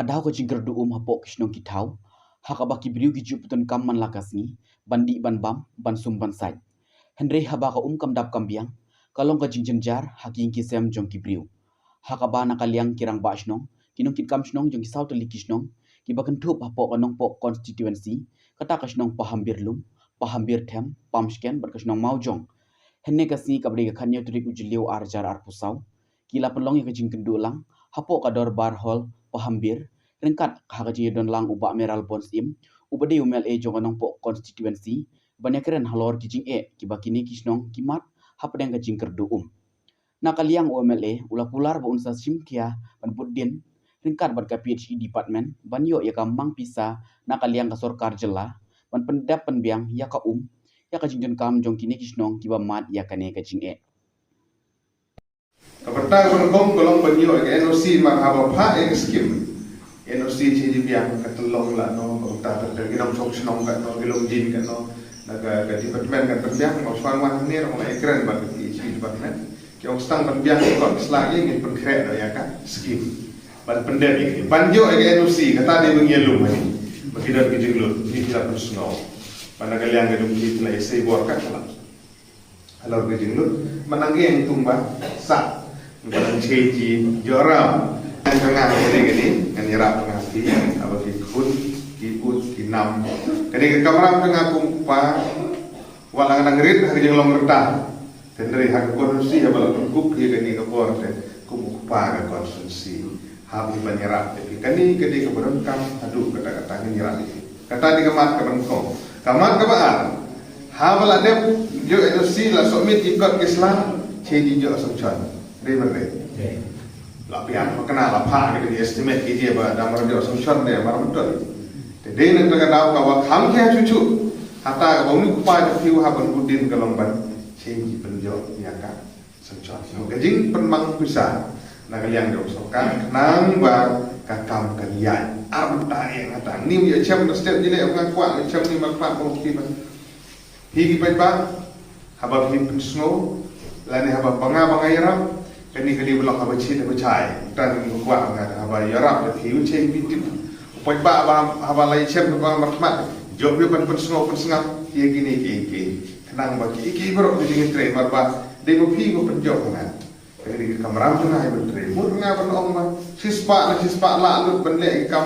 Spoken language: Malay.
Nakadaw ka jingger duum hapo kisnong kitaw, hakaba kibriu kijuputan kam man lakas ni, bandi ban bam, ban sum ban sai. Henry haba ka kam dap kambiang, kalong ka jingjenjar, haking kisem jong kibriu. Hakaba nakaliang kirang ba snong, kinong kitkam snong jong kisaw tali kisnong, kibakan tup hapo kanong po constituency, kata kasnong pahambir lum, pahambir tem, pamsken, berkasnong maujong. Henne kasni kabri ka kanyo turik ujiliu arjar arpusaw, kila pelong ka jingken dulang, hapo kador bar hall, pahambir, ringkat hakaji don lang uba meral bons im, ubade umel e jonganong po constituency, banyakren halor kijing e, kibakini kisnong kimat, hapadeng ka jingker duum. Nakaliang UMLA, ulapular ba unsa sim kia, panbudin, ringkat bat ka PhD department, banyo ya ka mang pisa, nakaliang ka sorkar jela, ban pendap penbiang ya ka ya ka jingjon kam jong kini kisnong kiba mat ya ka ne ka jing e. Kapatag kong kolong banyo ke NOC mahaba pa ek skim NOC jadi biang katulong la no ta ta gilong soksnong ka no gilong jin ka no naga ka department ka terbiang mo swang wan ni ro ekran ba ki department ki ong stang terbiang ko selagi ni penkret ya ka skim ban pendem ni banjo ek NOC kata dia mengelum ni bakidar ki jinglo ni kita persno panagaliang gedung kita la esay bor ka sala alor ki jinglo mananggi yang tumba sa barang ceci joram yang tengah gini yang nyerap ngasi apa kikut kinam kini ke kamera tengah kumpa walang nangrit hari yang long redah dan dari hak konsumsi ya balap kup dia kini ke bor dan kumpa ke konsumsi habis menyerap tapi kini ke berengkam aduh kata-kata nyerap kata di kemat ke bengkong kamat ke baar habal ada jo edusi la somit ikut Islam ceci jo asumsian River lapian makna lapang ni estimate dia ba damar dia solution dia mar betul jadi nak daw ka kham kya cucu hata ka boni kupa fiu ha ban budin kalomban change penjo ya ka solution gajing penmang bisa na kalian do sokan nang ba ka kam kalian arta yang hata ni ya chem step ni le ang kwa chem ni makpa ko ki ba higi ba haba hi pensno lani haba bangairam kini kali belak haba cit haba cai dan kuat ngat haba yarap de hiu ceng bitit poi ba haba lai chem ba marmat job yo kan pensengap ye gini ki kenang ba ki bro di sini tre marba de mo pi go penjok ngat kali kamera tu ngai ben tre mur nga ben ong ma sispa la lu ben le kam